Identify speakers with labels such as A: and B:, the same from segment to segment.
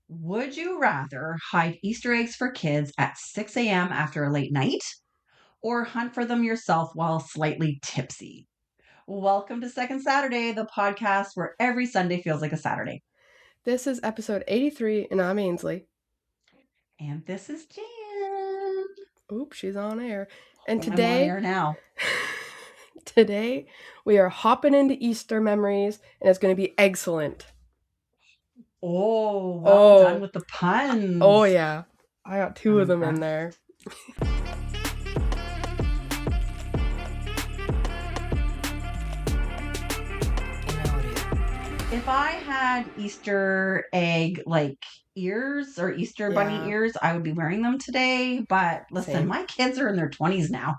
A: Would you rather hide Easter eggs for kids at 6 a.m. after a late night or hunt for them yourself while slightly tipsy? Welcome to Second Saturday, the podcast where every Sunday feels like a Saturday.
B: This is episode 83, and I'm Ainsley.
A: And this is Jan.
B: Oops, she's on air. And
A: Oh, I'm on
B: today,
A: air now.
B: today we are hopping into Easter memories, and it's going to be excellent.
A: Oh, well done
B: Oh,
A: with the
B: oh
A: puns.
B: yeah, I got two
A: I'm
B: of them in
A: impressed.
B: there.
A: If I had Easter egg ears or Easter bunny
B: Yeah,
A: ears, I would be wearing them today. But listen,
B: same.
A: my kids are in their 20s now.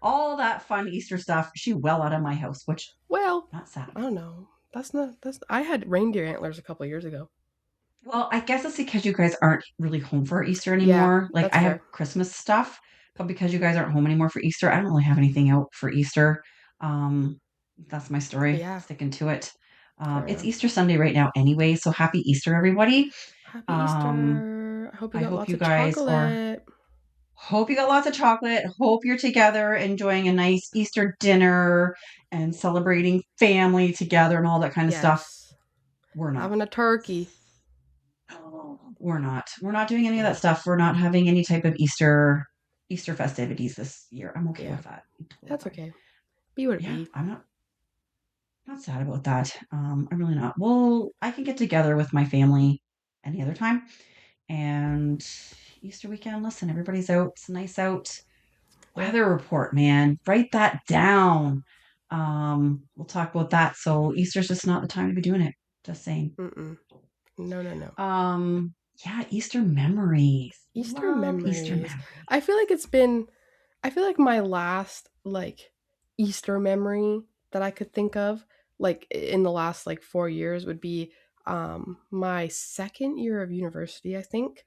A: All that fun Easter stuff, she well out of my house, which
B: Well,
A: not sad
B: I
A: about.
B: don't know. That's. I had reindeer antlers a couple years ago.
A: Well, I guess it's because you guys aren't really home for Easter
B: Yeah,
A: anymore. Like
B: that's
A: I have
B: fair.
A: Christmas stuff, but because you guys aren't home anymore for Easter, I don't really have anything out for Easter. Um, that's my story.
B: Yeah,
A: Sticking to it.
B: fair
A: It's
B: enough.
A: Easter Sunday right now anyway, so happy Easter, everybody.
B: Happy
A: Um,
B: Easter. I hope you
A: I
B: got
A: hope
B: lots
A: you
B: of
A: guys are
B: chocolate.
A: hope you got lots of chocolate. Hope you're together enjoying a nice Easter dinner and celebrating family together and all that kind of stuff.
B: Yes,
A: We're not.
B: having a turkey.
A: We're not. We're not doing any of that
B: Yeah,
A: stuff. We're not having any type of Easter festivities this year. I'm okay
B: yeah,
A: with that. I'm totally
B: that's
A: fine.
B: okay. Be what it
A: Yeah,
B: be.
A: I'm not sad about that. I'm really not. Well, I can get together with my family any other time. And Easter weekend, listen, everybody's out. It's nice out.
B: Yeah.
A: Weather report, man. Write that down. We'll talk about that. So Easter's just not the time to be doing it. Just saying.
B: Mm-mm. No, no, no.
A: Um, yeah, Easter memories.
B: Easter
A: Love Easter
B: memories.
A: memories.
B: I feel like it's been I feel like my last Easter memory that I could think of in the last 4 years would be my second year of university, I think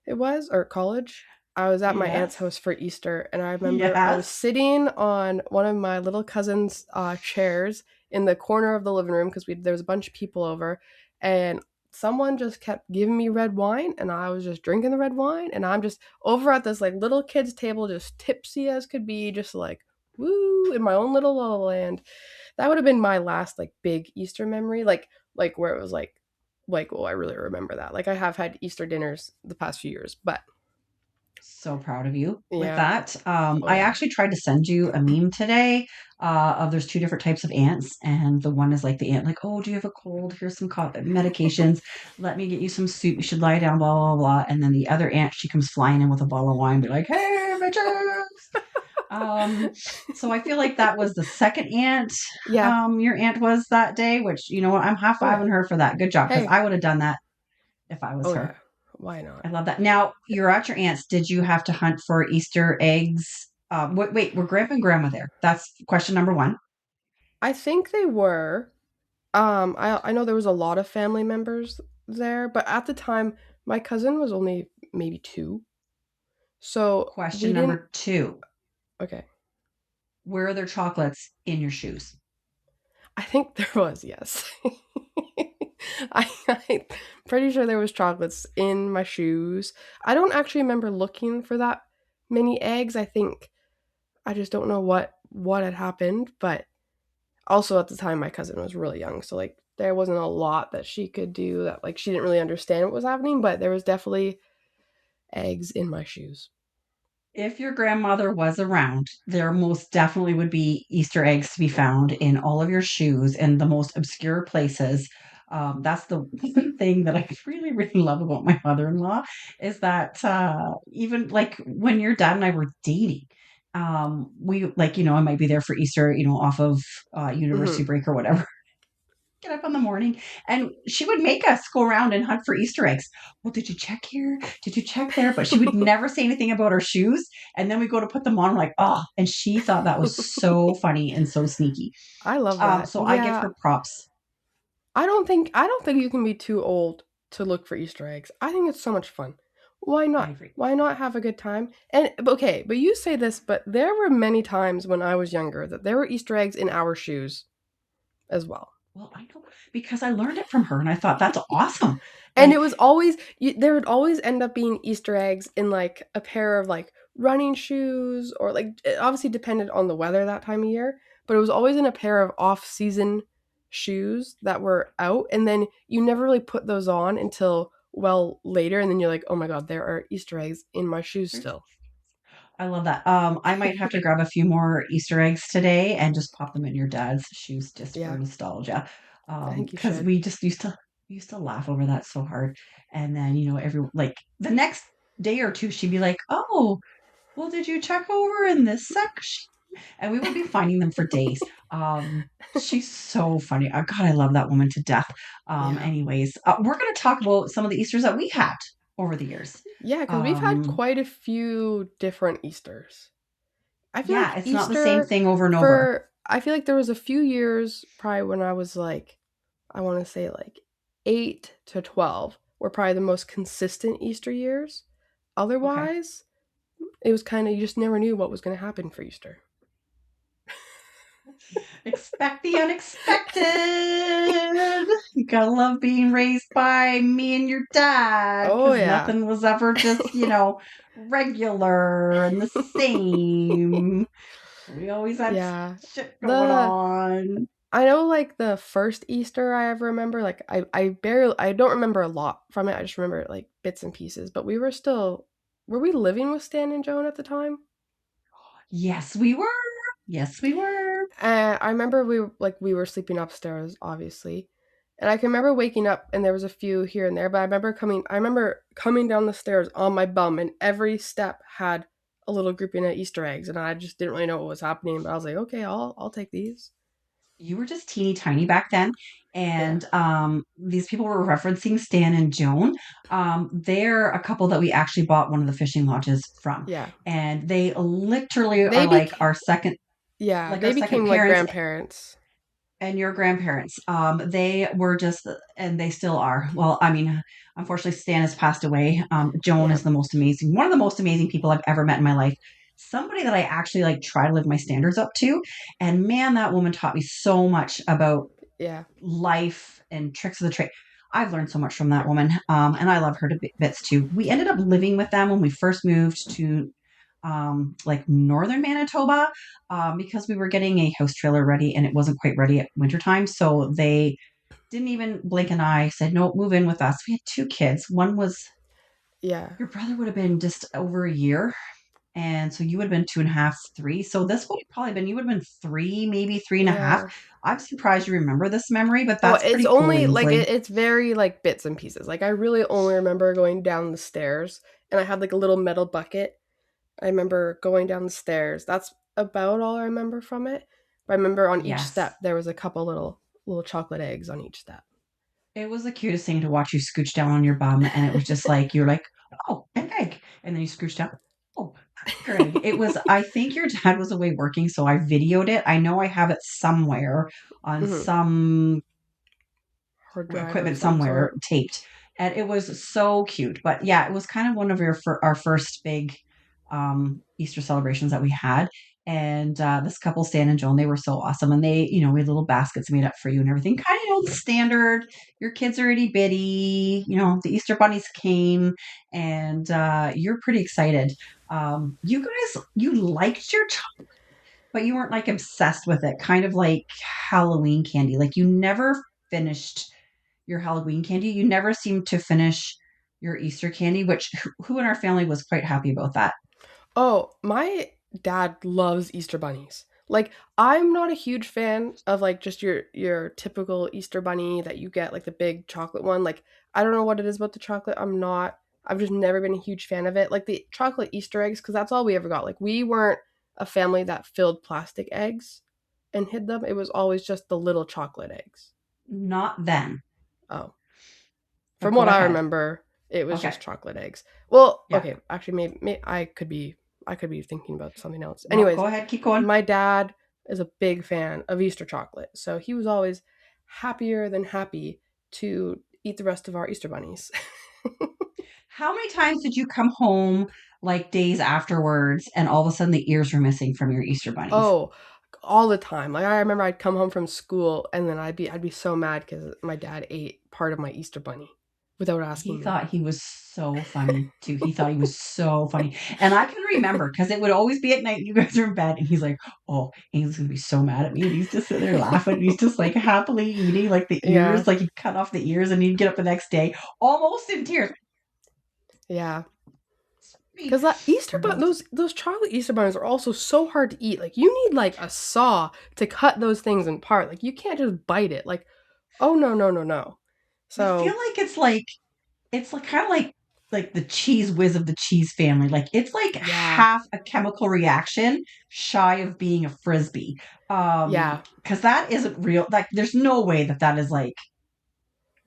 B: it was, or college. I was at my aunt's
A: Yes.
B: house for Easter, and I remember I was
A: Yes.
B: sitting on one of my little cousin's chairs in the corner of the living room because there was a bunch of people over, and someone just kept giving me red wine, and I was just drinking the red wine, and I'm just over at this little kids table, just tipsy as could be, just woo in my own little la la land. That would have been my last big Easter memory, where it was oh, I really remember that. I have had Easter dinners the past few years, but
A: So proud of you with
B: yeah.
A: that.
B: Oh
A: I
B: yeah.
A: actually tried to send you a meme today of there's two different types of ants. And the one is like the ant, like, oh, do you have a cold? Here's some medications. Let me get you some soup. You should lie down, blah, blah, blah. And then the other ant, she comes flying in with a bottle of wine, be like, hey, bitches. Um, so I feel like that was the second aunt,
B: Yeah.
A: your aunt was that day, which, you know what, I'm
B: Oh yeah.
A: high-fiving her for that. Good job, because
B: Hey.
A: I would have done that if I was
B: Oh
A: her.
B: yeah. Why not?
A: I love that. Now, you're at your aunt's. Did you have to hunt for Easter eggs? Wait, were grandpa and grandma there? That's question number one.
B: I think they were. I know there was a lot of family members there, but at the time my cousin was only maybe 2. So
A: Question
B: we didn't.
A: number two.
B: Okay.
A: Were there chocolates in your shoes?
B: I think there was, yes. I'm pretty sure there was chocolates in my shoes. I don't actually remember looking for that many eggs. I think I just don't know what had happened, but also at the time my cousin was really young, so there wasn't a lot that she could do, that she didn't really understand what was happening, but there was definitely eggs in my shoes.
A: If your grandmother was around, there most definitely would be Easter eggs to be found in all of your shoes in the most obscure places. That's the one thing that I really, really love about my mother-in-law is that even like when your dad and I were dating, we like, I might be there for Easter, off of university
B: Mhm.
A: break or whatever. Get up in the morning and she would make us go around and hunt for Easter eggs. Well, did you check here? Did you check there? But she would never say anything about our shoes. And then we go to put them on. I'm like, oh, and she thought that was so funny and so sneaky.
B: I love that.
A: So I give
B: Yeah,
A: her props.
B: I don't think you can be too old to look for Easter eggs. I think it's so much fun. Why
A: I
B: not?
A: agree.
B: Why not have a good time? And okay, but you say this, but there were many times when I was younger that there were Easter eggs in our shoes as well.
A: Well, I know because I learned it from her and I thought that's awesome.
B: And it
A: Like,
B: was always there would always end up being Easter eggs in like a pair of like running shoes, or like it obviously depended on the weather that time of year, but it was always in a pair of off-season shoes that were out, and then you never really put those on until well later, and then you're like, "Oh my god, there are Easter eggs in my shoes still."
A: I love that. I might have to grab a few more Easter eggs today and just pop them in your dad's shoes just for
B: Yeah,
A: nostalgia.
B: I think you
A: Because
B: should.
A: we just used to laugh over that so hard. And then, every like the next day or two, she'd be like, "Oh, well, did you check over in this section?" And we would be finding them for days. She's so funny. God, I love that woman to death.
B: Yeah.
A: Anyways, we're going to talk about some of the Easters that we had over the years.
B: Yeah, because we've had
A: Um,
B: quite a few different Easters. I feel
A: yeah,
B: like
A: it's not the same
B: Easter
A: thing over and over.
B: for I feel like there was a few years probably when I was like I want to say like 8 to 12 were probably the most consistent Easter years.
A: Okay.
B: Otherwise, it was kind of you just never knew what was going to happen for Easter.
A: Expect the unexpected. You gotta love being raised by me and your dad
B: Oh
A: because
B: yeah.
A: nothing was ever just, regular and the same. We always had
B: Yeah.
A: shit going
B: The
A: on.
B: I know like the first Easter I ever remember, like I don't remember a lot from it. I just remember like bits and pieces. But were we living with Stan and Joan at the time?
A: Yes, we were. Yes, we were.
B: I remember we were sleeping upstairs, obviously, and I can remember waking up and there was a few here and there. But I remember coming down the stairs on my bum, and every step had a little grouping of Easter eggs, and I just didn't really know what was happening. But I was like, okay, I'll take these.
A: You were just teeny tiny back then.
B: Yeah,
A: And these people were referencing Stan and Joan. They're a couple that we actually bought one of the fishing lodges from.
B: yeah.
A: And they literally
B: They
A: are
B: became
A: our
B: they
A: second
B: became like
A: parents
B: grandparents.
A: and your grandparents. They were just, and they still are. Well, I mean, unfortunately, Stan has passed away. Joan
B: Yeah,
A: is one of the most amazing people I've ever met in my life. Somebody that I actually like try to live my standards up to. And man, that woman taught me so much about
B: yeah,
A: life and tricks of the trade. I've learned so much from that woman, and I love her to bits too. We ended up living with them when we first moved to like northern Manitoba because we were getting a house trailer ready and it wasn't quite ready at wintertime. So they didn't even blink an eye, said, no, move in with us. We had two kids. One was,
B: yeah,
A: your brother would have been just over a year. And so you would have been two and a half, three. So this would have probably been, you would have been three, maybe three and a half.
B: yeah.
A: I'm surprised you remember this memory, but
B: Oh,
A: that's
B: it's
A: pretty cool,
B: only like
A: Ainsley.
B: it's very like bits and pieces. Like I really only remember going down the stairs, and I had like a little metal bucket. I remember going down the stairs. That's about all I remember from it. But I remember on each
A: Yes.
B: step there was a couple little chocolate eggs on each step.
A: It was the cutest thing to watch you scooch down on your bum. And it was just like, you're like, oh, an egg. And then you scooch down. Oh, another egg. It was, I think your dad was away working. So I videoed it. I know I have it somewhere on
B: Hmm.
A: some
B: Hard drive of
A: equipment
B: some
A: somewhere
B: sort.
A: taped, and it was so cute. But yeah, it was kind of one of our first big Easter celebrations that we had. And this couple, Stan and Joan, they were so awesome, and they, we had little baskets made up for you and everything. Kind of the standard. Your kids are itty bitty. The Easter bunnies came, and you're pretty excited. You guys, you liked your but you weren't like obsessed with it, kind of like Halloween candy. Like you never finished your Halloween candy. You never seemed to finish your Easter candy, which who in our family was quite happy about that.
B: Oh, my dad loves Easter bunnies. Like I'm not a huge fan of like just your typical Easter bunny that you get like the big chocolate one. Like I don't know what it is about the chocolate. I've just never been a huge fan of it. Like the chocolate Easter eggs cuz that's all we ever got. Like we weren't a family that filled plastic eggs and hid them. It was always just the little chocolate eggs.
A: Not then,
B: Oh.
A: but
B: From
A: go
B: what I
A: ahead.
B: remember, it was
A: Okay.
B: just chocolate eggs. Well,
A: Yeah.
B: okay, actually, maybe I could be thinking about something else.
A: No,
B: Anyways,
A: go ahead. Keep going.
B: my dad is a big fan of Easter chocolate, so he was always happier than happy to eat the rest of our Easter bunnies.
A: How many times did you come home like days afterwards and all of a sudden the ears were missing from your Easter bunnies?
B: Oh, all the time. Like I remember I'd come home from school and then I'd be so mad because my dad ate part of my Easter bunny without
A: He
B: asking me.
A: thought he was so funny too. He thought he was so funny. And I can remember because it would always be at night, you guys are in bed, and he's like, oh, Ainsley's gonna be so mad at me. And he's just sitting there laughing. And he's just like happily eating like the
B: Yeah,
A: ears, like he'd cut off the ears and he'd get up the next day, almost in tears.
B: yeah.
A: Me.
B: Because that Easter bun,
A: Almost.
B: those chocolate Easter buns are also so hard to eat. Like you need like a saw to cut those things apart. Like you can't just bite it. Like, oh no no no no.
A: I feel
B: So
A: like it's like kind of like the cheese whiz of the cheese family. Like it's like
B: yeah
A: half a chemical reaction shy of being a frisbee.
B: yeah
A: Because that isn't real. Like there's no way that that is like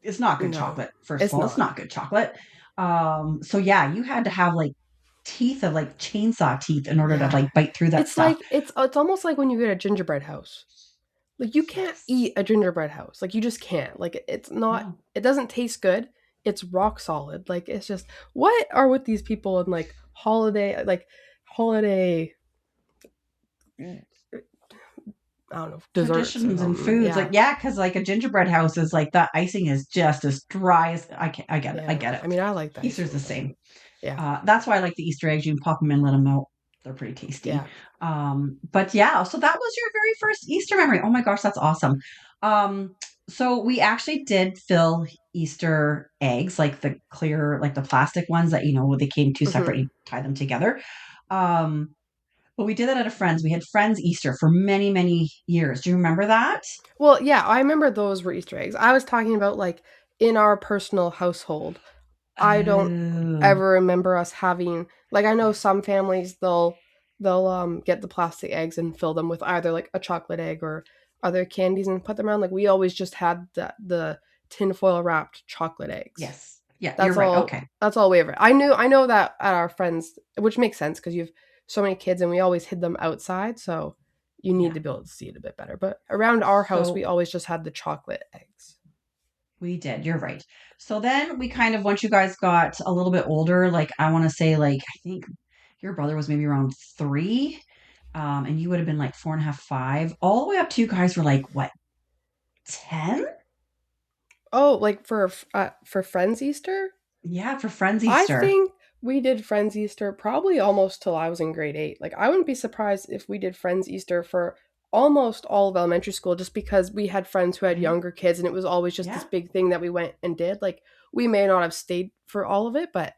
A: it's not good
B: no,
A: chocolate. First of
B: it's
A: all, it's
B: not.
A: not good chocolate. So yeah, you had to have like teeth of like chainsaw teeth in order to
B: Yeah,
A: like bite through that
B: it's
A: stuff.
B: like it's almost like when you get a gingerbread house. Like you can't
A: Yes.
B: eat a gingerbread house. Like you just can't. Like it's not.
A: No.
B: It doesn't taste good. It's rock solid. Like it's just what are with these people in like holiday. I don't know, desserts or
A: Traditions and
B: something.
A: foods,
B: Yeah,
A: like yeah, because like a gingerbread house is like the icing is just as dry as I get it. I
B: yeah.
A: get
B: I
A: it.
B: mean, I like the
A: Easter's
B: icing,
A: the
B: but
A: same.
B: yeah,
A: That's why I like the Easter eggs. You can pop them in, let them melt. They're pretty tasty.
B: yeah.
A: But yeah, so that was your very first Easter memory. Oh my gosh, that's awesome. Um, so we actually did fill Easter eggs, like the clear, like the plastic ones that, they came two separate,
B: Hmm.
A: you tie them together. Um, but we did that at a friend's. We had friends Easter for many, many years. Do you remember that?
B: Well, yeah, I remember those were Easter eggs. I was talking about like in our personal household. I don't
A: Oh,
B: ever remember us having like I know some families they'll get the plastic eggs and fill them with either like a chocolate egg or other candies and put them around. Like we always just had the tinfoil wrapped chocolate eggs.
A: yes. Yeah, you're right. Okay.
B: That's all we ever. I know that at our friends, which makes sense because you've so many kids and we always hid them outside, so you need
A: Yeah.
B: to be able to see it a bit better. But around our house, we
A: So
B: always just had the chocolate eggs.
A: we did. You're right. So then we kind of, once you guys got a little bit older, like I want to say, like, I think your brother was maybe around three, and you would have been like four and a half, five, all the way up to you guys were like, what, 10?
B: Oh, like for Friends Easter?
A: Yeah, for Friends
B: I
A: Easter.
B: think we did Friends Easter probably almost till I was in grade 8. Like I wouldn't be surprised if we did Friends Easter for almost all of elementary school just because we had friends who had
A: Okay.
B: younger kids and it was always just this
A: Yeah.
B: big thing that we went and did. Like we may not have stayed for all of it, but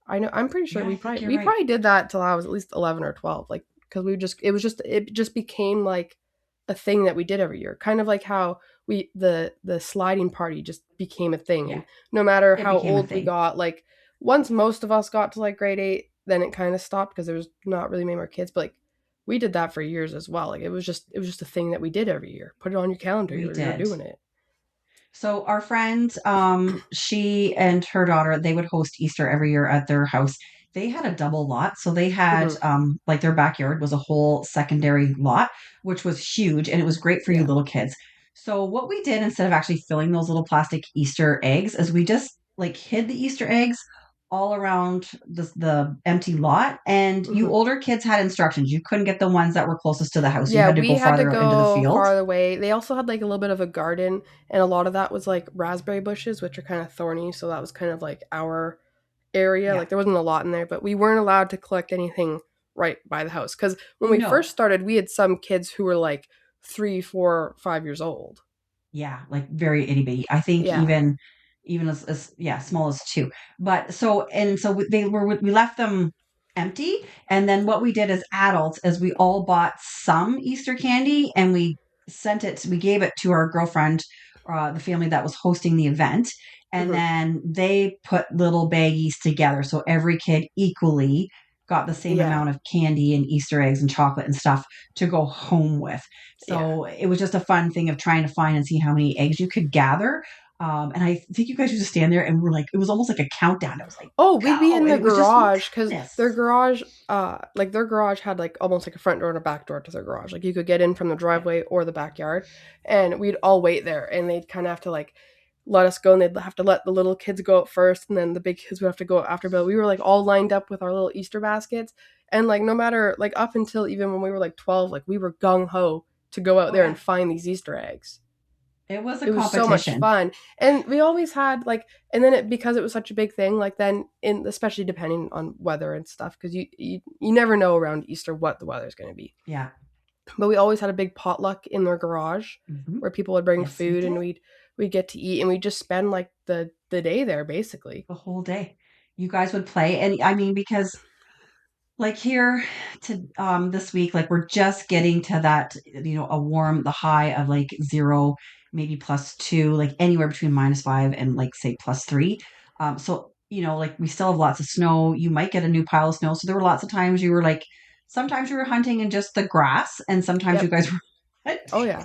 B: I'm pretty sure
A: Yeah, I think you're
B: we
A: right.
B: probably did that till I was at least 11 or 12 like cuz it just became like a thing that we did every year. Kind of like how the sliding party just became a thing
A: Yeah,
B: and no matter
A: it
B: how
A: became a
B: old we
A: thing.
B: got, like once most of us got to like grade 8, then it kind of stopped because there was not really many more kids, but like we did that for years as well. Like it was just a thing that we did every year. Put it on your calendar.
A: We
B: You're
A: did.
B: doing it.
A: So our friend, she and her daughter, they would host Easter every year at their house. They had a double lot, so they had
B: Hmm.
A: like their backyard was a whole secondary lot, which was huge, and it was great for you
B: Yeah.
A: little kids. So what we did instead of actually filling those little plastic Easter eggs is we just like hid the Easter eggs all around the empty lot, and you
B: Hmm.
A: older kids had instructions. You couldn't get the ones that were closest to the house. You
B: Yeah,
A: had to
B: we
A: go
B: had to
A: farther out into the
B: go
A: field.
B: farther away. They also had like a little bit of a garden, and a lot of that was like raspberry bushes, which are kind of thorny. So that was kind of like our area.
A: Yeah.
B: Like there wasn't a lot in there, but we weren't allowed to collect anything right by the house because when we
A: No.
B: first started, we had some kids who were like 3, 4, 5 years old.
A: Yeah, like very itty bitty. I think
B: Yeah.
A: even as yeah, small as two. But so they were we left them empty, and then what we did as adults is we all bought some Easter candy and we gave it to our girlfriend, the family that was hosting the event, and
B: Hmm.
A: then they put little baggies together so every kid equally got the same
B: Yeah.
A: amount of candy and Easter eggs and chocolate and stuff to go home with.
B: Yeah.
A: So it was just a fun thing of trying to find and see how many eggs you could gather. And I think you guys used to stand there and we're like, it was almost like a countdown. It was like,
B: Oh, we'd be
A: go.
B: in
A: And
B: the
A: it was just full of
B: garage because
A: goodness.
B: their garage had like almost like a front door and a back door to their garage. Like you could get in from the
A: Yeah.
B: driveway or the backyard, and we'd all wait there, and they'd kind of have to like let us go, and they'd have to let the little kids go out first, and then the big kids would have to go out after. But we were like all lined up with our little Easter baskets, and like no matter like up until even when we were like 12, like we were gung ho to go out
A: Oh
B: there
A: yeah.
B: and find these Easter eggs.
A: It was a
B: It was so much
A: competition.
B: fun, and we always had like, and then because it was such a big thing, like then in especially depending on weather and stuff, because you never know around Easter what the weather's going to be.
A: Yeah.
B: But we always had a big potluck in their garage
A: Hmm.
B: where people would bring
A: Yes, we
B: food, and
A: did.
B: we'd get to eat, and we'd just spend like the day there basically.
A: The whole day. You guys would play. And I mean, because like here to this week, like we're just getting to that, a warm, the high of like 0, maybe +2, like anywhere between -5 and like say +3. So, like we still have lots of snow. You might get a new pile of snow. So there were lots of times you were like, sometimes you were hunting in just the grass, and sometimes you
B: Yep.
A: guys were hunting.
B: Oh yeah.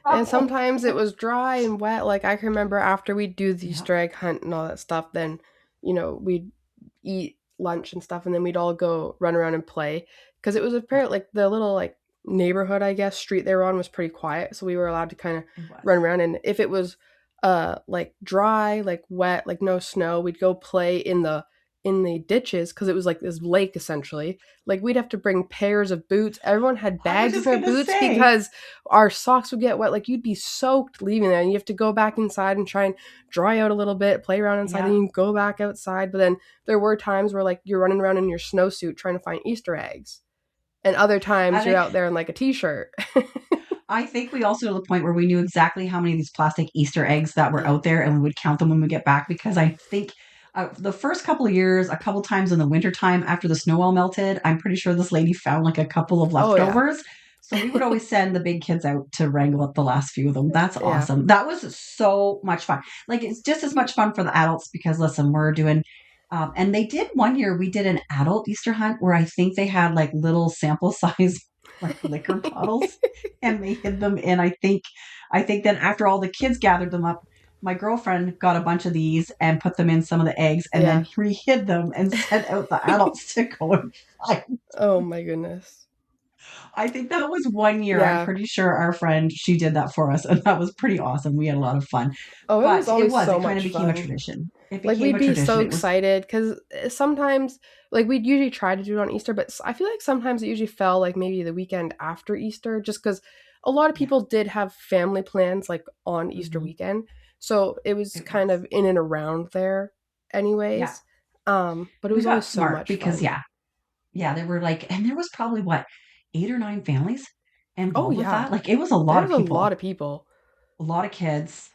B: And
A: Oh,
B: sometimes it was dry and wet. Like I can remember after we'd do the
A: yeah,
B: Easter egg hunt and all that stuff, then we'd eat lunch and stuff, and then we'd all go run around and play because it was
A: yeah,
B: apparent like the little like neighborhood, I guess, street they were on was pretty quiet, so we were allowed to kind of
A: it was.
B: run around. And if it was like dry, like wet, like no snow, we'd go play in the ditches because it was like this lake essentially. Like we'd have to bring pairs of boots. Everyone had
A: I was
B: bags in
A: just
B: their
A: gonna
B: boots
A: say,
B: because our socks would get wet. Like you'd be soaked leaving there, and you have to go back inside and try and dry out a little bit, play around inside, then
A: yeah.
B: you can go back outside. But then there were times where like you're running around in your snowsuit trying to find Easter eggs, and other times
A: And
B: you're out there in like a t-shirt.
A: I think we also to the point where we knew exactly how many of these plastic Easter eggs that were
B: Yeah.
A: out there, and we would count them when we get back, because I think the first couple of years, a couple times in the wintertime after the snow all melted, I'm pretty sure this lady found like a couple of
B: Oh yeah.
A: leftovers. So we would always send the big kids out to wrangle up the last few of them. That's
B: Yeah.
A: awesome. That was so much fun. Like it's just as much fun for the adults because listen, we're doing and they did one year, we did an adult Easter hunt where I think they had like little sample size like liquor bottles, and they hid them in, I think then after all the kids gathered them up, my girlfriend got a bunch of these and put them in some of the eggs and
B: Yeah.
A: then re-hid them and sent out the adults to go and find.
B: Oh my goodness.
A: I think that was one year. I'm
B: Yeah.
A: pretty sure our friend, she did that for us, and that was pretty awesome. We had a lot of fun.
B: Oh, it was
A: But
B: always so
A: it kind of
B: much
A: became a
B: fun.
A: tradition. It
B: Like
A: became
B: we'd
A: a
B: be so
A: tradition. It was,
B: excited because sometimes like we'd usually try to do it on Easter, but I feel like sometimes it usually fell like maybe the weekend after Easter, just because a lot of
A: yeah.
B: people did have family plans like on Easter
A: Hmm.
B: weekend, so it was
A: It
B: kind
A: was.
B: of in and around there,
A: Yeah.
B: anyways. But it
A: We
B: was always
A: got
B: so
A: smart
B: much
A: because,
B: fun.
A: yeah, there were like, and there was probably what, 8 or 9 families
B: Oh
A: involved with
B: yeah,
A: that. Like it was a lot
B: there
A: of
B: was a lot
A: people,
B: of people.
A: a lot of kids,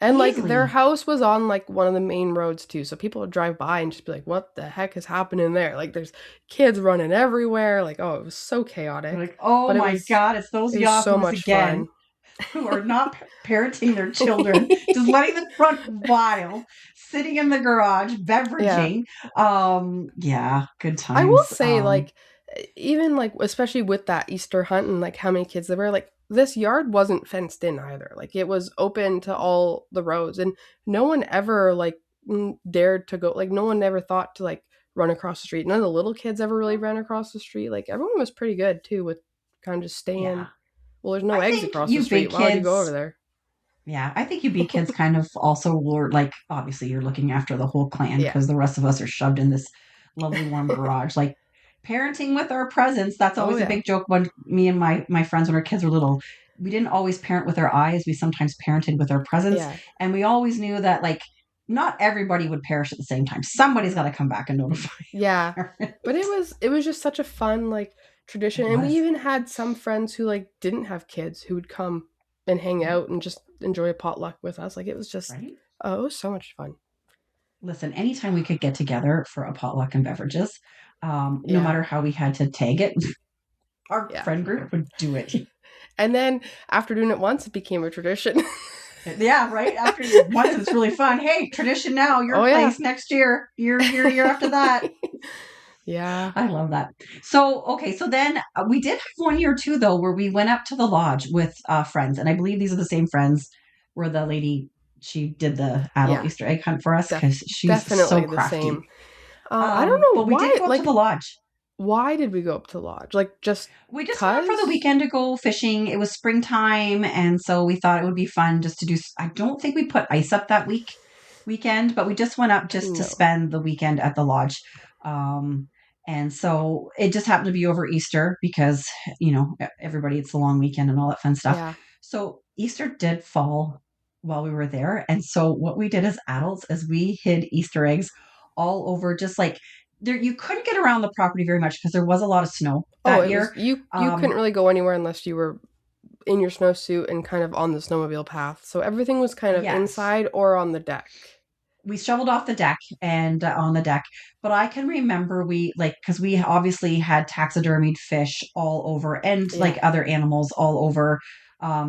B: And like their
A: easily.
B: house was on like one of the main roads too. So people would drive by and just be like, what the heck is happening there? Like there's kids running everywhere. Like, oh, it was so
A: They're
B: chaotic.
A: like, oh
B: But
A: my God, it's those
B: it was so
A: yahoos
B: much
A: again
B: fun.
A: who are not parenting their children, just letting them run wild, sitting in the garage,
B: Yeah.
A: beveraging. Yeah, good
B: I will
A: times.
B: say, like, even like especially with that Easter hunt and like how many kids there were, like this yard wasn't fenced in either. Like it was open to all the roads, and no one ever like dared to go. Like no one ever thought to like run across the street. None of the little kids ever really ran across the street. Like everyone was pretty good too with kind of just
A: Yeah.
B: staying. Well, there's no
A: I
B: eggs
A: think
B: across the
A: you big
B: street. Why would you go over
A: kids
B: there?
A: Yeah, I think you B kids kind of also were like, obviously you're looking after the whole clan
B: Yeah.
A: because the rest of us are shoved in this lovely warm garage. Like parenting with our presence, that's
B: Oh
A: always a
B: yeah.
A: big joke when me and my friends when our kids were little. We didn't always parent with our eyes. We sometimes parented with our presence.
B: Yeah.
A: And we always knew that like not everybody would perish at the same time. Somebody's got to come back and notify
B: Yeah.
A: your parent.
B: But it was just such a fun like
A: It
B: tradition, and we
A: was.
B: even had some friends who like didn't have kids who would come and hang
A: Yeah,
B: out and just enjoy a potluck with us. Like it was just
A: right.
B: oh, it was so much fun.
A: Listen, anytime we could get together for a potluck and beverages, no
B: Yeah.
A: matter how we had to tag it, our
B: Yeah.
A: friend group would do it.
B: And then after doing it once it became a tradition.
A: Yeah, right. After you once it's really fun. Hey, tradition now, your
B: Oh yeah.
A: place next year, year after that.
B: Yeah.
A: I love that. So, okay, so then we did have one year too, though, where we went up to the lodge with friends, and I believe these are the same friends where the lady she did the adult
B: Yeah.
A: Easter egg hunt for us
B: Def-
A: because she's so
B: definitely the
A: crafty.
B: same. I don't know
A: But we did
B: why
A: go up to
B: like
A: the lodge.
B: Why did we go up to the lodge? Like, just
A: We just went up for the
B: cuz?
A: weekend to go fishing. It was springtime, and so we thought it would be fun just to do. I don't think we put ice up that weekend, but we just went up just to
B: No.
A: spend the weekend at the lodge. Um, and so it just happened to be over Easter because everybody, it's a long weekend and all that fun stuff.
B: Yeah.
A: So Easter did fall while we were there, and so what we did as adults is we hid Easter eggs all over, just like there. You couldn't get around the property very much because there was a lot of snow
B: Oh,
A: that
B: it was
A: year.
B: you couldn't
A: um,
B: really go anywhere unless you were in your snowsuit and kind of on the snowmobile path. So everything was kind of
A: yes,
B: inside or on the deck.
A: we shoveled off the deck and on the deck, but I can remember we like because we obviously had taxidermied fish all over and like
B: Yeah.
A: other animals all over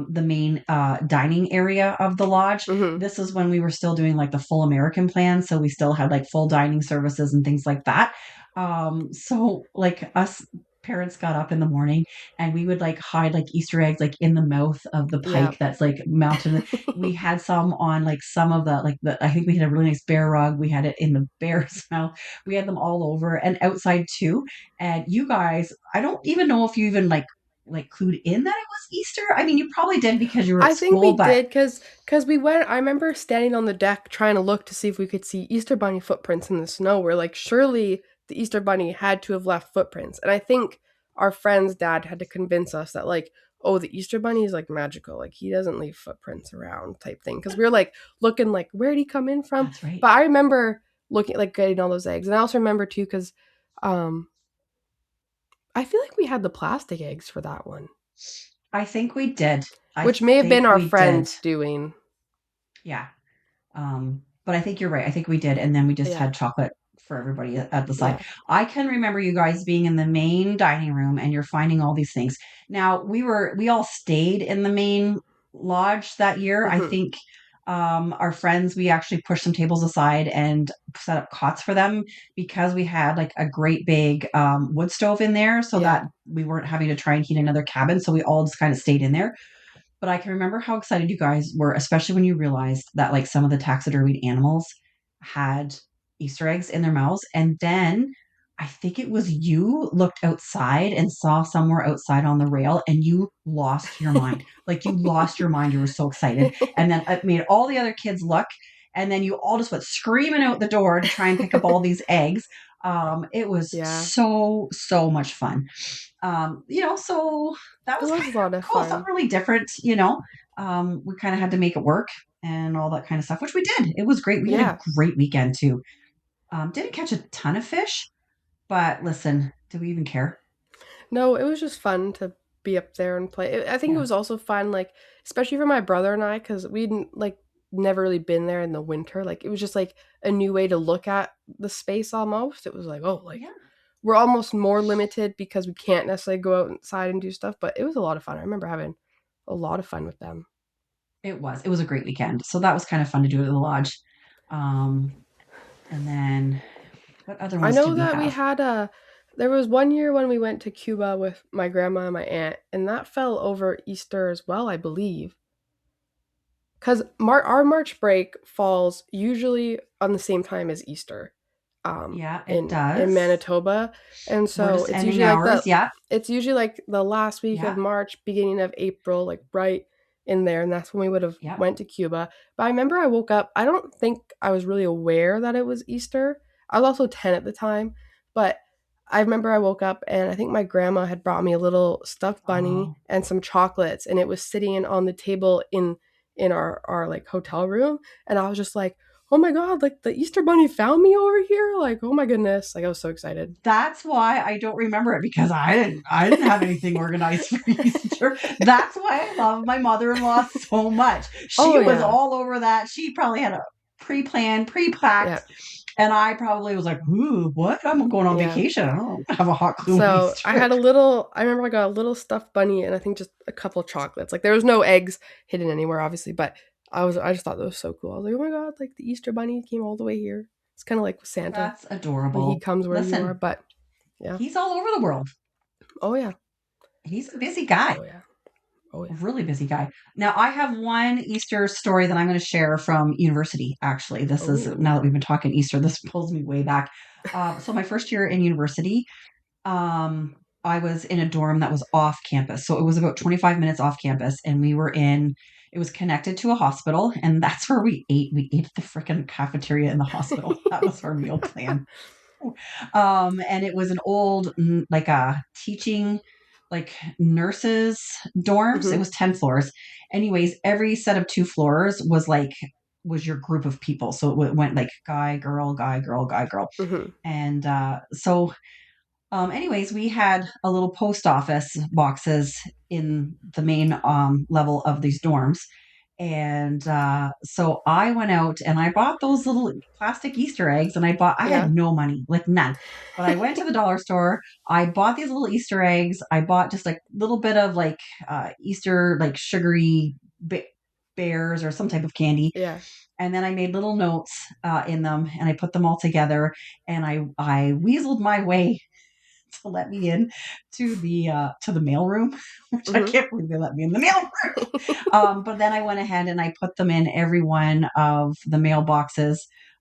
A: the main dining area of the lodge.
B: Mhm.
A: This is when we were still doing like the full American plan, so we still had like full dining services and things like that. So like us parents got up in the morning and we would like hide like Easter eggs like in the mouth of the
B: Yeah.
A: pike that's like mounted. We had some on like some of the like the I think we had a really nice bear rug. We had it in the bear's mouth. We had them all over and outside too. And you guys, I don't even know if you even like clued in that it was Easter. I mean, you probably did because you were at
B: I think we
A: school, but
B: did because we went. I remember standing on the deck trying to look to see if we could see Easter bunny footprints in the snow. We're like, surely the Easter bunny had to have left footprints. And I think our friend's dad had to convince us that like, oh, the Easter bunny is like magical, like he doesn't leave footprints around type thing. Because we were like looking like where did he come in from?
A: that's right.
B: But I remember looking like getting all those eggs, and I also remember too because um, I feel like we had the plastic eggs for that one,
A: I think we did. I
B: which may have been
A: think
B: our
A: we did.
B: friends doing.
A: Yeah. But I think you're right. I think we did, and then we just
B: Yeah,
A: had chocolate for everybody at the side.
B: yeah.
A: I can remember you guys being in the main dining room and you're finding all these things. Now, we all stayed in the main lodge that year. I
B: Hmm.
A: think our friends, we actually pushed some tables aside and set up cots for them because we had like a great big wood stove in there so
B: Yeah.
A: that we weren't having to try and heat another cabin. So we all just kind of stayed in there. But I can remember how excited you guys were, especially when you realized that like some of the taxidermied animals had Easter eggs in their mouths. And then I think it was you looked outside and saw somewhere outside on the rail and you lost your mind. Like you lost your mind. You were so excited. And then it made all the other kids look. And then you all just went screaming out the door to try and pick up all these eggs. It was
B: Yeah.
A: so, so much fun. So that
B: It
A: was kind
B: was a lot
A: of
B: of
A: cool, something
B: fun.
A: really different. We kind of had to make it work and all that kind of stuff, which we did. It was great. We had a
B: Yeah.
A: great weekend too. Didn't catch a ton of fish, but listen, do we even care?
B: No, it was just fun to be up there and play. I think it
A: Yeah.
B: was also fun, like, especially for my brother and I, because we'd like never really been there in the winter. Like, it was just like a new way to look at the space almost. It was like, oh, like
A: Yeah,
B: we're almost more limited because we can't necessarily go outside and do stuff, but it was a lot of fun. I remember having a lot of fun with them.
A: it was. It was a great weekend. So that was kind of fun to do at the lodge. Um, and then what other
B: I
A: ones
B: know
A: did we
B: that we
A: have?
B: had a there was one year when we went to Cuba with my grandma and my aunt, and that fell over Easter as well, I believe. Because our March break falls usually on the same time as Easter,
A: Yeah, it
B: in
A: does.
B: Manitoba, and
A: We're
B: so
A: just ending ours. Yeah.
B: it's usually like the last week of
A: Yeah.
B: March, beginning of April, like right in there, and that's when we would have
A: Yeah.
B: went to Cuba. But I remember I woke up. I don't think I was really aware that it was Easter. I was also 10 at the time, but I remember I woke up and I think my grandma had brought me a little stuffed bunny
A: Oh,
B: and some chocolates, and it was sitting on the table in our like hotel room, and I was just like, oh my god, like the Easter bunny found me over here, like oh my goodness, like I was so excited.
A: that's why I don't remember it because I didn't have anything organized for Easter. That's why I love my mother-in-law so much.
B: Oh
A: She was
B: yeah.
A: all over that. She probably had a pre-planned, pre-packed,
B: Yeah.
A: and I probably was like, "Ooh, what? I'm going on
B: Yeah.
A: vacation. I don't have a hot clue on
B: So
A: Easter."
B: I remember I got a little stuffed bunny and I think just a couple of chocolates. Like there was no eggs hidden anywhere, obviously, but I just thought that was so cool. I was like, oh my god, like the Easter bunny came all the way here. It's kind of like with Santa
A: That's
B: when he
A: adorable.
B: comes where you are,
A: Listen,
B: but yeah.
A: he's all over the world.
B: Oh yeah.
A: He's a busy guy.
B: Oh yeah. Oh yeah.
A: Really busy guy. Now, I have one Easter story that I'm going to share from university. Actually, now
B: Oh.
A: that we've been talking Easter, this pulls me way back. So, my first year in university, um, I was in a dorm that was off campus. So it was about 25 minutes off campus, and it was connected to a hospital, and that's where we ate. We ate at the freaking cafeteria in the hospital. That was our meal plan. And it was an old, like a teaching, like nurses dorms. It
B: Mhm.
A: was 10 floors. Anyways, every set of two floors was your group of people. So it went like guy, girl, guy, girl, guy, girl.
B: Mhm.
A: And anyways, we had a little post office boxes in the main level of these dorms. And so I went out and I bought those little plastic Easter eggs, and I had
B: Yeah.
A: no money, like none. But I went to the dollar store. I bought these little Easter eggs. I bought just like a little bit of like Easter, like sugary bears or some type of candy.
B: Yeah.
A: And then I made little notes in them, and I put them all together, and I weaseled my way to let me in to the mail room, which I
B: Mhm.
A: can't believe they let me in the mail room. But then I went ahead and I put them in every one of the mailboxes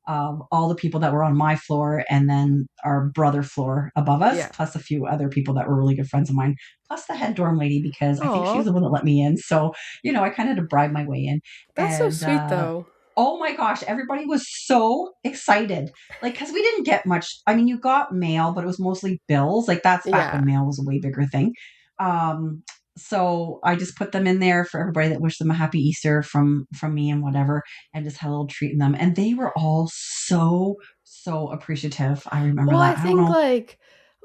A: of all the people that were on my floor, and then our brother floor above us,
B: Yeah.
A: plus a few other people that were really good friends of mine, plus the head dorm lady, because I think she was
B: Aw.
A: the one that let me in. So, I kind of had to bribe my way in.
B: That's so
A: And
B: sweet though.
A: oh my gosh, everybody was so excited. Like, because we didn't get much. I mean, you got mail, but it was mostly bills. Like, that's back when
B: Yeah.
A: mail was a way bigger thing. Um, so I just put them in there for everybody that wished them a happy Easter from me and whatever, and just had a little treat in them. And they were all so appreciative. I remember
B: Well, I
A: that. I don't
B: think
A: know.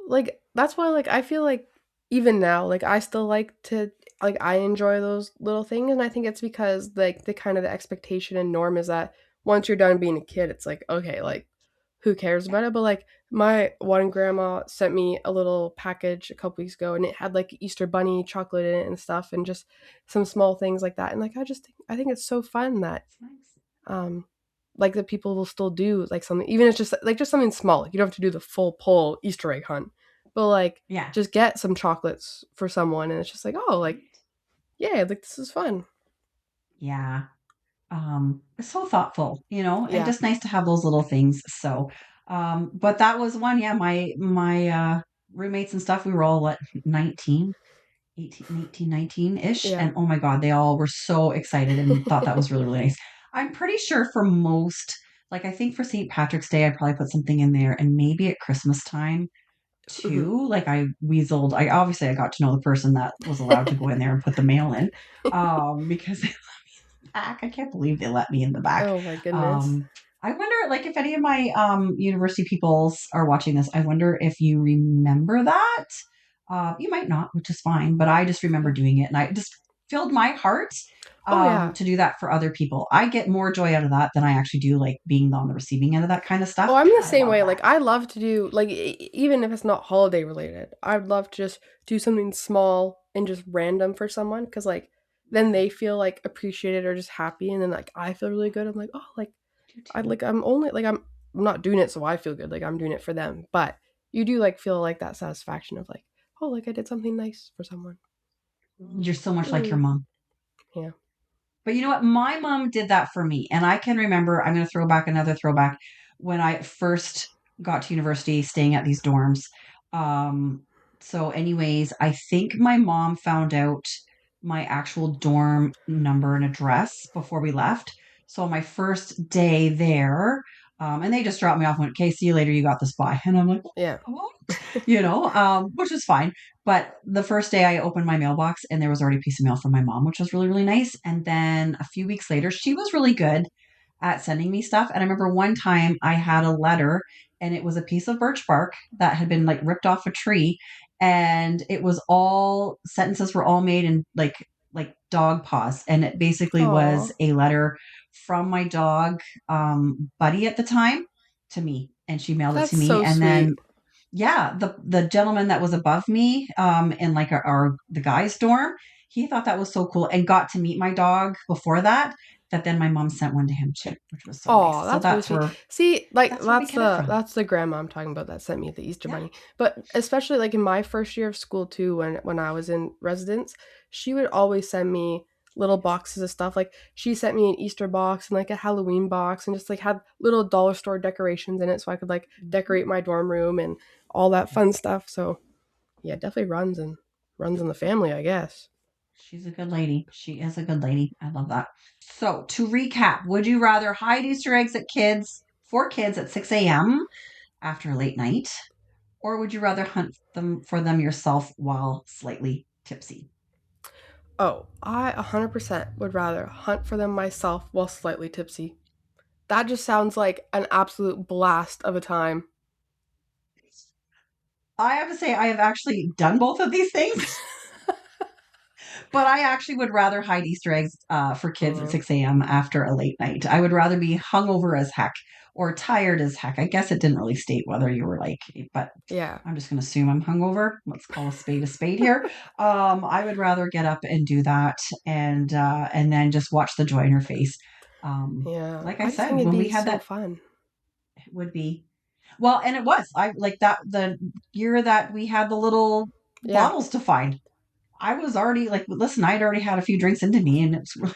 B: like that's why like I feel like even now like I still like to like I enjoy those little things, and I think it's because like the kind of the expectation and norm is that once you're done being a kid it's like okay, like who cares about it, but like my one grandma sent me a little package a couple weeks ago and it had like Easter bunny chocolate in it and stuff and just some small things like that, and like I think it's so fun that
A: It's nice.
B: um like that people will still do like something, even if it's just something small, like you don't have to do the full pull Easter egg hunt, but like
A: Yeah.
B: just get some chocolates for someone and it's just like oh like
A: Right.
B: yeah like this is fun.
A: Yeah. It's so thoughtful, and
B: Yeah.
A: just nice to have those little things. So, but that was one. Yeah, my roommates and stuff, we were all what, 19, 19 ish,
B: Yeah.
A: and oh my god, they all were so excited and thought that was really really nice. I'm pretty sure for most, like I think for St. Patrick's Day, I probably put something in there, and maybe at Christmas time
B: Hmm.
A: too. Like I weaseled. I got to know the person that was allowed to go in there and put the mail in, because back. I can't believe they let me in the back.
B: Oh my goodness.
A: Um, I wonder, like, if any of my university peoples are watching this. I wonder if you remember that. You might not, which is fine. But I just remember
B: Yeah.
A: doing it, and I just filled my heart
B: Oh yeah.
A: to do that for other people. I get more joy out of that than I actually do like being on the receiving end of that kind of
B: Oh,
A: stuff.
B: I'm the
A: I
B: same
A: love
B: way. Like
A: that.
B: I love to do like even if it's not holiday related, I'd love to just do something small and just random for someone because like then
A: Yeah,
B: they feel like appreciated or just happy, and then like I feel really good. I'm like oh like
A: I do
B: I
A: too.
B: like I'm only like I'm not doing it so I feel good. Like I'm doing it for them, but you do like feel like that satisfaction of like oh like I did something nice for someone.
A: You're so much like your
B: Mm,
A: mom.
B: yeah.
A: But you know what? My mom did that for me. And I can remember, I'm going to throw back another throwback when I first got to university staying at these dorms. Um, anyways, I think my mom found out my actual dorm number and address before we left. So my first day there, and they just dropped me off and went, okay, see you later. You got the spy. And I'm like,
B: Yeah.
A: what? Which is fine. But the first day I opened my mailbox and there was already a piece of mail from my mom, which was really, really nice. And then a few weeks later, she was really good at sending me stuff. And I remember one time I had a letter, and it was a piece of birch bark that had been like ripped off a tree. And it was all sentences were all made in like dog paws. And it basically was
B: Aw,
A: a letter from my dog, Buddy at the time, to me. And she mailed it to
B: that's
A: me.
B: so
A: And then
B: sweet.
A: yeah, the gentleman that was above me, in like the guys' dorm, he thought that was so cool and got to meet my dog before that. That then my mom sent one to him too, which was so nice.
B: Oh,
A: So
B: that's really sweet. See, like
A: that's where we get it from.
B: that's the grandma I'm talking about that sent me the Easter
A: Yeah.
B: bunny. But especially like in my first year of school too, when I was in residence, she would always send me little boxes of stuff. Like she sent me an Easter box and like a Halloween box and just like had little dollar store decorations in it so I could like
A: Mhm.
B: decorate my dorm room and all that
A: Yeah.
B: fun stuff. So Yeah, definitely runs in the family, I guess.
A: She's a good lady. She is a good lady. I love that. So, to recap, would you rather hide Easter eggs for kids at 6 a.m. after a late night, or would you rather hunt them for them yourself while slightly tipsy?
B: Oh, I 100% would rather hunt for them myself while slightly tipsy. That just sounds like an absolute blast of a time.
A: I have to say, I have actually done both of these things. But I actually would rather hide Easter eggs for kids at
B: Mm,
A: 6 a.m. after a late night. I would rather be hungover as heck or tired as heck. I guess it didn't really state whether you were like, but
B: yeah.
A: I'm just going to assume I'm hungover. Let's call a spade here. I would rather get up and do that and then just watch the joy in her face.
B: Yeah.
A: Like I
B: I just think
A: said,
B: it'd
A: when we
B: be
A: had
B: so
A: that,
B: fun.
A: it would be well, and it was. I like that the year that we had the little
B: Yeah.
A: bottles to find. I was already like, listen, I'd already had a few drinks into me and it was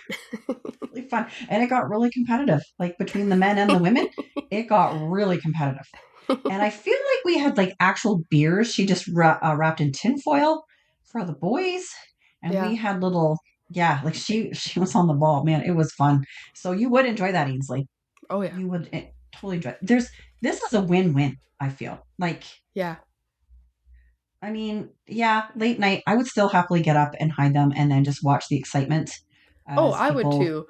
A: really fun. And it got really competitive, like between the men and the women, it got really competitive. And I feel like we had like actual beers. She just wrapped in tinfoil for the boys. And we
B: Yeah.
A: had little, yeah, like she was on the ball, man. It was fun. So you would enjoy that, Ainsley.
B: Oh, yeah.
A: You would totally enjoy it. This is a win-win, I feel. Like,
B: Yeah.
A: I mean, yeah, late night, I would still happily get up and hide them and then just watch the excitement
B: Oh,
A: as
B: I would
A: people,
B: too.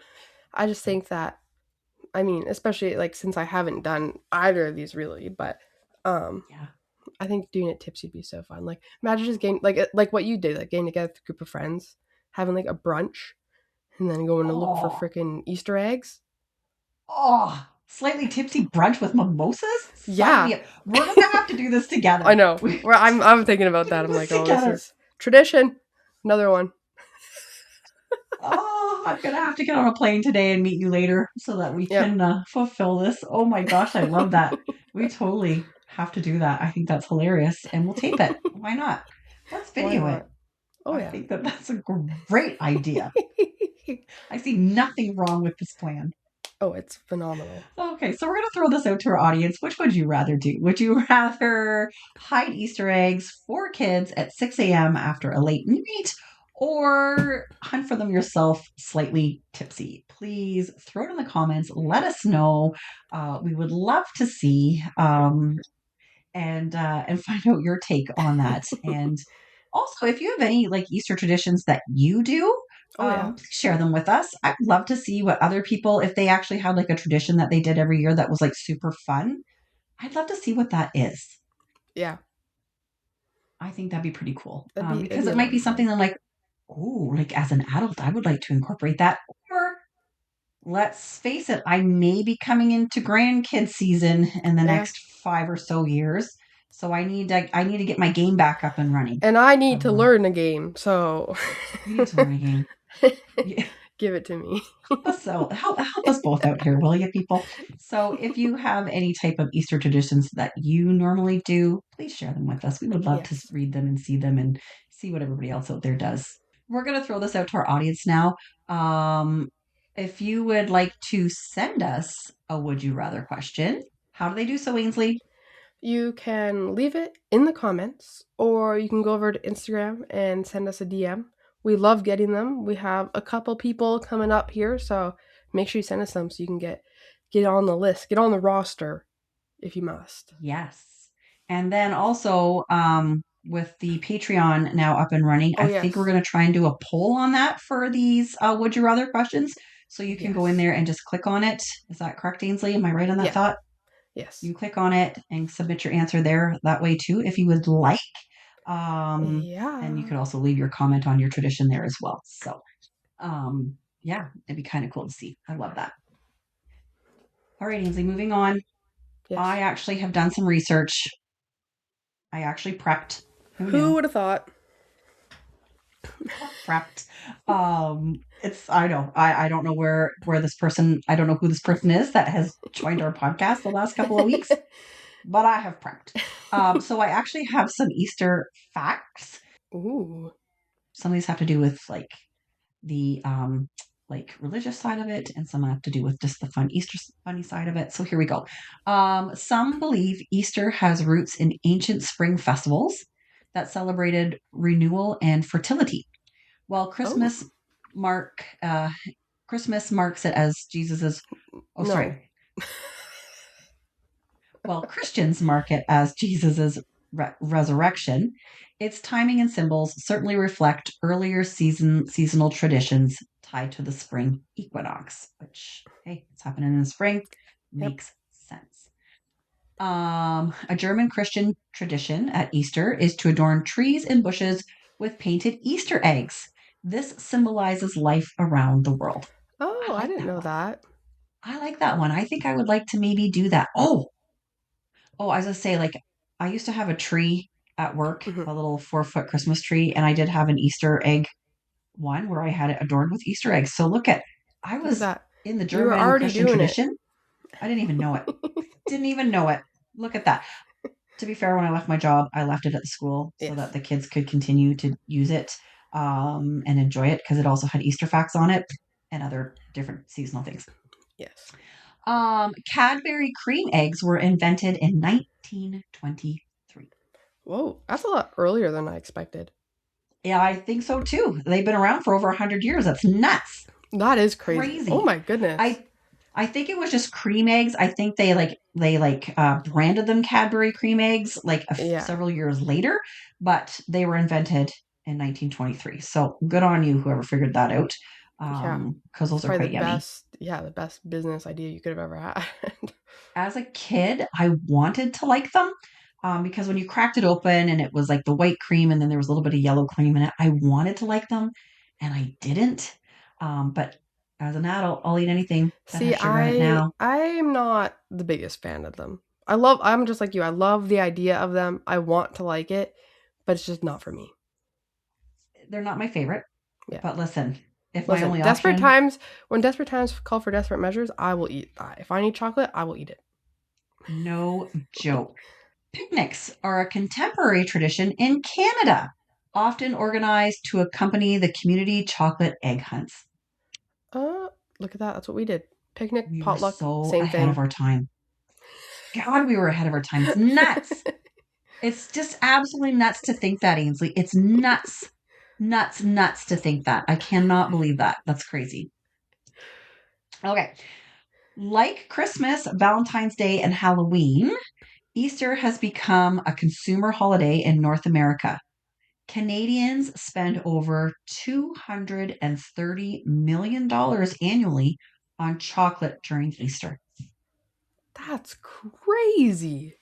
B: I just think that, I mean, especially like since I haven't done either of these really, but um
A: yeah.
B: I think doing it tipsy would be so fun. Like imagine just getting like what you did, like getting together with a group of friends, having like a brunch, and then going to look for
A: Oh,
B: freaking Easter eggs.
A: oh, slightly tipsy brunch with mimosas? Sign
B: Yeah,
A: me up. We're gonna have to do this
B: I
A: together.
B: know.
A: We have
B: Where I'm thinking about
A: to
B: that.
A: do
B: I'm
A: this
B: like, oh, this
A: together.
B: is tradition. Another one.
A: Oh, I'm gonna have to get on a plane today and meet you later so that we
B: Yep.
A: can fulfill this. Oh my gosh, I love that. We totally have to do that. I think that's hilarious, and we'll tape it. Why not? Let's
B: Why
A: video it.
B: not? Oh
A: I
B: yeah.
A: think that that's a great idea. I see nothing wrong with this plan.
B: Oh, it's phenomenal.
A: Okay, so we're going to throw this out to our audience. Which would you rather do? Would you rather hide Easter eggs for kids at 6 a.m. after a late night or hunt for them yourself slightly tipsy? Please throw it in the comments. Let us know. We would love to see and find out your take on that. And also, if you have any like Easter traditions that you do,
B: Oh yeah.
A: please share them with us. I'd love to see what other people, if they actually had like a tradition that they did every year that was like super fun. I'd love to see what that is.
B: Yeah.
A: I think that'd be pretty cool
B: It'd
A: because
B: be
A: it
B: a
A: might
B: lot
A: be
B: of fun.
A: something that like, oh, like as an adult, I would like to incorporate that. Or let's face it, I may be coming into grandkid season in the
B: Yeah.
A: next 5 or so years. So I need to get my game back up and running.
B: And I need
A: Of
B: to learn a game, so
A: you need to learn a game. Yeah,
B: give it to me.
A: help us both out here, will you, people? So if you have any type of Easter traditions that you normally do, please share them with us. We would love to
B: Yes.
A: read them and see what everybody else out there does. We're going to throw this out to our audience now. Um, if you would like to send us a would you rather question, how do they do so, Ainsley?
B: You can leave it in the comments, or you can go over to Instagram and send us a DM. We love getting them. We have a couple people coming up here, so make sure you send us them so you can get on the list, get on the roster if you must.
A: Yes. And then also, with the Patreon now up and running,
B: Oh
A: I think we're
B: yes.
A: going to try and do a poll on that for these would you rather questions. So you can go in
B: Yes.
A: there and just click on it. Is that correct, Ainsley? Am I right on that
B: Yeah.
A: thought?
B: Yes.
A: You click on it and submit your answer there that way too, if you would like. And you
B: Yeah.
A: could also leave your comment on your tradition there as well. So, yeah, it'd be kind of cool to see. I love that. All right, Ainsley, moving on. I
B: Yes.
A: actually have done some research. I actually prepped. Who
B: Who
A: knew?
B: would have thought?
A: Prepped. It's I know I don't know where this person I don't know who this person is that has joined our podcast the last couple of weeks, but I have prepped. So I actually have some Easter facts.
B: Ooh.
A: Some of these have to do with the like religious side of it, and some have to do with just the fun Easter funny side of it. So here we go. Some believe Easter has roots in ancient spring festivals that celebrated renewal and fertility, while
B: Oh,
A: mark Christmas marks it as Jesus's. Oh,
B: no.
A: sorry. While Christians mark it as Jesus's resurrection, its timing and symbols certainly reflect earlier seasonal traditions tied to the spring equinox. Which, hey, it's happening in the spring,
B: Yep.
A: makes sense. A German Christian tradition at Easter is to adorn trees and bushes with painted Easter eggs. This symbolizes life around the world. I
B: Oh, I
A: like
B: didn't
A: that
B: know
A: one.
B: that.
A: I like that one. I think I would like to maybe do that. Oh, I was gonna say, like, I used to have a tree at work,
B: Hmm.
A: a little 4 foot Christmas tree, and I did have an Easter egg one where I had it adorned with Easter eggs. So I
B: Look at
A: was
B: that.
A: in the
B: You were
A: German
B: already
A: Christian
B: doing it.
A: tradition. I didn't even know it. Didn't even know it. Look at that. To be fair, when I left my job, I left it at the school so that
B: Yes.
A: the kids could continue to use it and enjoy it because it also had Easter facts on it and other different seasonal things.
B: Yes.
A: Cadbury cream eggs were invented in 1923.
B: Whoa, that's a lot earlier than I expected.
A: Yeah, I think so too. They've been around for over 100 years. That's nuts.
B: That is crazy. Oh
A: Crazy.
B: my goodness.
A: I I think it was just cream eggs. I think they branded them Cadbury cream eggs
B: Yeah.
A: several years later, but they were invented in 1923. So good on you, whoever figured that out.
B: Yeah.
A: Because
B: It's
A: those are
B: probably
A: quite yummy.
B: the best business idea you could have ever had.
A: As a kid, I wanted to like them because when you cracked it open and it was like the white cream and then there was a little bit of yellow cream in it, I wanted to like them and I didn't. But as an adult, I'll eat anything that
B: See,
A: has sugar in it now.
B: I'm not the biggest fan of them. I'm just like you. I love the idea of them. I want to like it, but it's just not for me.
A: They're not my favorite,
B: Yeah.
A: but listen, if my
B: Listen,
A: only option,
B: when desperate times call for desperate measures, I will eat that. If I need chocolate, I will eat it.
A: no joke. Picnics are a contemporary tradition in Canada, often organized to accompany the community chocolate egg hunts.
B: Uh, Look at that. That's what we did. Picnic,
A: We were
B: potluck,
A: so
B: same
A: ahead of
B: thing.
A: our time. God, we were ahead of our time. It's nuts. It's just absolutely nuts to think that, Ainsley. It's nuts, nuts, nuts to think that. I cannot believe that. That's crazy. Okay. Like Christmas, Valentine's Day, and Halloween, Easter has become a consumer holiday in North America. Canadians spend over $230 million annually on chocolate during Easter.
B: That's crazy.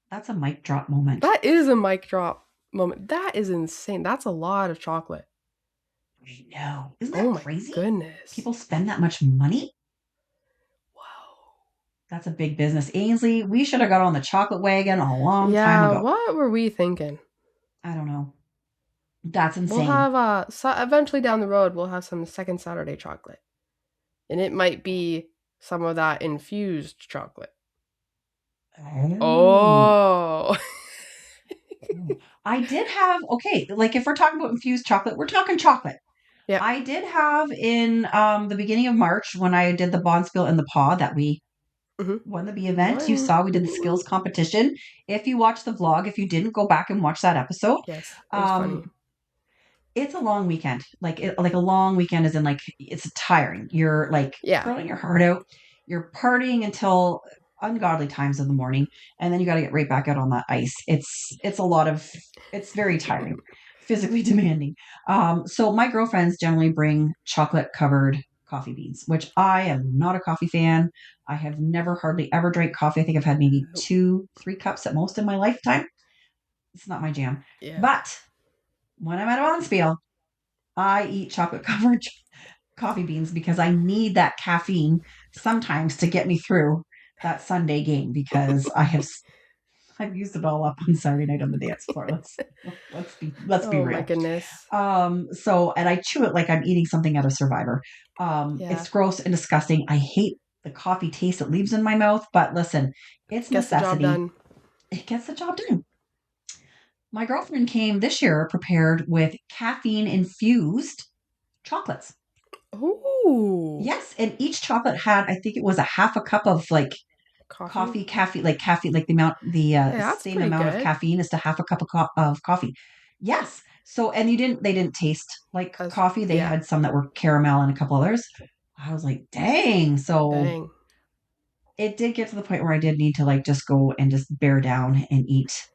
A: That's a mic drop moment.
B: That is a mic drop moment. That is insane. That's a lot of chocolate.
A: I know. Isn't
B: Oh
A: that
B: my
A: crazy?
B: goodness.
A: People spend that much money?
B: Whoa.
A: That's a big business. Ainsley, we should have got on the chocolate wagon a long time
B: Yeah,
A: ago.
B: what were we thinking?
A: I don't know. That's
B: We'll
A: insane.
B: have eventually down the road we'll have some second Saturday chocolate. And it might be some of that infused chocolate.
A: Oh.
B: Oh.
A: I did have, okay, like if we're talking about infused chocolate, we're talking chocolate.
B: Yep.
A: I did have in the beginning of March when I did the Bonspiel in the Paw that we
B: Hmm.
A: won the bee
B: We
A: event. You
B: won.
A: saw we did the
B: Woo.
A: skills competition. If you watched the vlog, if you didn't, go back and watch that episode.
B: Yes, it was
A: Um,
B: funny.
A: it's a long weekend. Like a long weekend is in like it's tiring. You're like
B: Yeah.
A: throwing your heart out. You're partying until ungodly times in the morning, and then you got to get right back out on that ice. It's a lot of it's very tiring, physically demanding. So my girlfriends generally bring chocolate covered coffee beans, which I am not a coffee fan. I have never hardly ever drank coffee. I think I've had maybe
B: Nope.
A: 2, 3 cups at most in my lifetime. It's not my jam.
B: Yeah.
A: But when I'm at a Bonspiel, I eat chocolate covered coffee beans because I need that caffeine sometimes to get me through that Sunday game because I've used it all up on Saturday night on the dance floor. Let's be
B: Oh my
A: real.
B: goodness.
A: So and I chew it like I'm eating something out of Survivor.
B: Yeah.
A: It's gross and disgusting. I hate the coffee taste it leaves in my mouth, but listen, it's
B: Gets the job
A: necessity.
B: done.
A: It gets the job done. My girlfriend came this year prepared with caffeine infused chocolates.
B: Ooh.
A: Yes, and each chocolate had, I think it was a half a cup of like
B: Coffee?
A: caffeine, like the amount, the
B: Yeah, that's
A: same
B: pretty
A: amount of
B: good.
A: caffeine is to half a cup of coffee. Yes. So, and they didn't taste like
B: As
A: coffee. They
B: yeah,
A: had some that were caramel and a couple others. I was like, dang. So
B: dang.
A: it did get to the point where I did need to like just go and just bear down and eat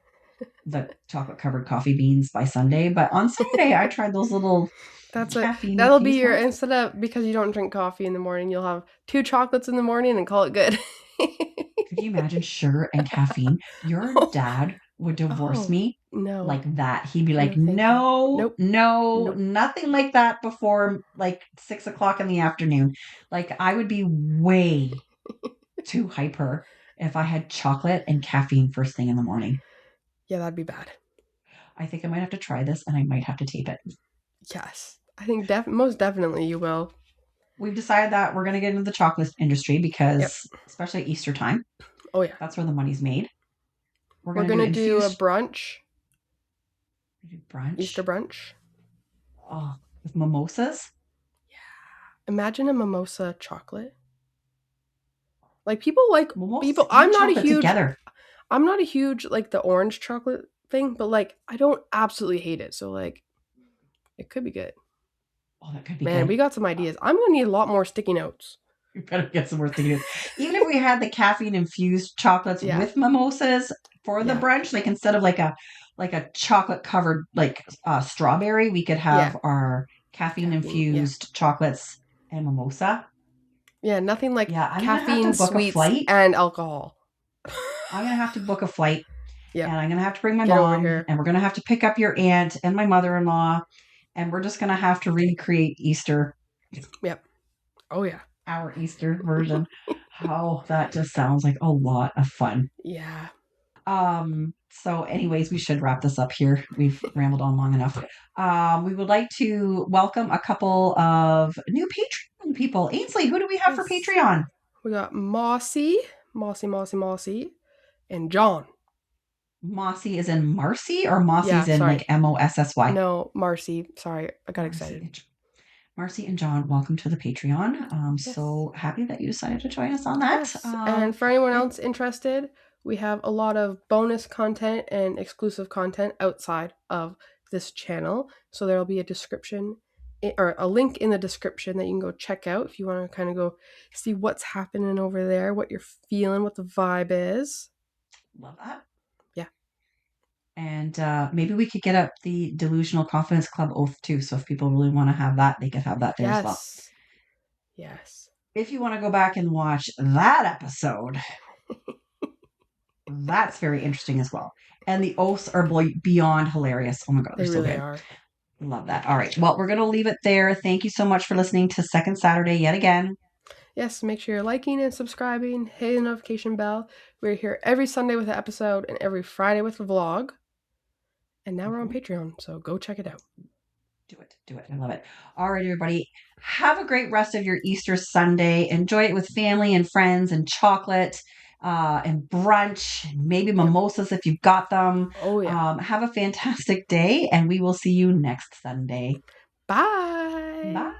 A: the chocolate covered coffee beans by Sunday. But on Saturday, I tried those little
B: That's it.
A: caffeine
B: That'll be
A: infused
B: your
A: ones.
B: instead of because you don't drink coffee in the morning, you'll have 2 chocolates in the morning and call it good.
A: Could you imagine sugar and caffeine? Your
B: Oh,
A: dad would divorce
B: oh,
A: me
B: no.
A: like that. He'd be like,
B: No, thank you.
A: no,
B: Nope.
A: no,
B: Nope.
A: nothing like that before like 6 o'clock in the afternoon. Like I would be way too hyper if I had chocolate and caffeine first thing in the morning.
B: Yeah, that'd be bad.
A: I think I might have to try this and I might have to tape it.
B: Yes. I think most definitely you will.
A: We've decided that we're going to get into the chocolate industry
B: Yep.
A: because, especially at Easter time,
B: Oh, yeah.
A: that's where the money's made. We're
B: We're
A: going to do
B: gonna do a
A: infused
B: brunch, Easter
A: brunch,
B: brunch.
A: with mimosas.
B: Imagine a mimosa chocolate. Like people like
A: Mimosas
B: people.
A: and chocolate together.
B: I'm not a huge like the orange chocolate thing, but like I don't absolutely hate it. So like it could be good.
A: Oh, that could be
B: Man,
A: good.
B: we got some ideas. I'm gonna need a lot more sticky notes.
A: We better get some more things. Even if we had the caffeine infused chocolates
B: Yeah,
A: with mimosas for the
B: yeah,
A: brunch, like instead of like a chocolate covered like strawberry, we could
B: yeah.
A: have our caffeine
B: Caffeine. Yeah,
A: infused chocolates and mimosa.
B: yeah. Nothing like
A: Yeah, I'm gonna have to
B: caffeine,
A: book a
B: sweets,
A: flight.
B: and alcohol.
A: I'm gonna have to book a flight, and
B: Yep.
A: I'm gonna have to bring my
B: Get over
A: mom,
B: here.
A: and we're gonna have to pick up your aunt and my mother-in-law, and we're just gonna have to recreate Easter,
B: Yep. Oh yeah.
A: our Easter version. Oh, that just sounds like a lot of fun.
B: Yeah.
A: So anyways, we should wrap this up here. We've rambled on long enough. We would like to welcome a couple of new Patreon people. Ainsley, who do we have for
B: Yes.
A: Patreon?
B: We got Mossy, and John.
A: Mossy is in Marcy or Mossy's
B: Yeah.
A: in
B: Sorry.
A: like Mossy?
B: No, Marcy. Sorry, I got
A: Marcy
B: excited.
A: and Marcy and John, welcome to the Patreon. I'm
B: Yes.
A: so happy that you decided to join us on that.
B: Yes. And for anyone
A: If
B: else interested, we have a lot of bonus content and exclusive content outside of this channel. So there'll be a description or a link in the description that you can go check out if you want to kind of go see what's happening over there, what you're feeling, what the vibe is.
A: love that.
B: Yeah.
A: And maybe we could get up the Delusional Confidence Club oath too. So if people really want to have that, they could have that there as well.
B: Yes. Yes.
A: If you want to go back and watch that episode, that's very interesting as well. And the oaths are beyond hilarious. Oh my God, they're
B: They
A: so
B: really
A: good.
B: are.
A: Love that. All right. Well, we're going to leave it there. Thank you so much for listening to Second Saturday yet again.
B: Yes, make sure you're liking and subscribing, hit the notification bell. We're here every Sunday with an episode and every Friday with a vlog. And now we're on Patreon, so go check it out.
A: Do it. Do it. I love it. All right, everybody. Have a great rest of your Easter Sunday. Enjoy it with family and friends and chocolate and brunch, and maybe
B: Yep.
A: mimosas if you've got them.
B: Oh, yeah.
A: Have a fantastic day, and we will see you next Sunday.
B: Bye.
A: Bye.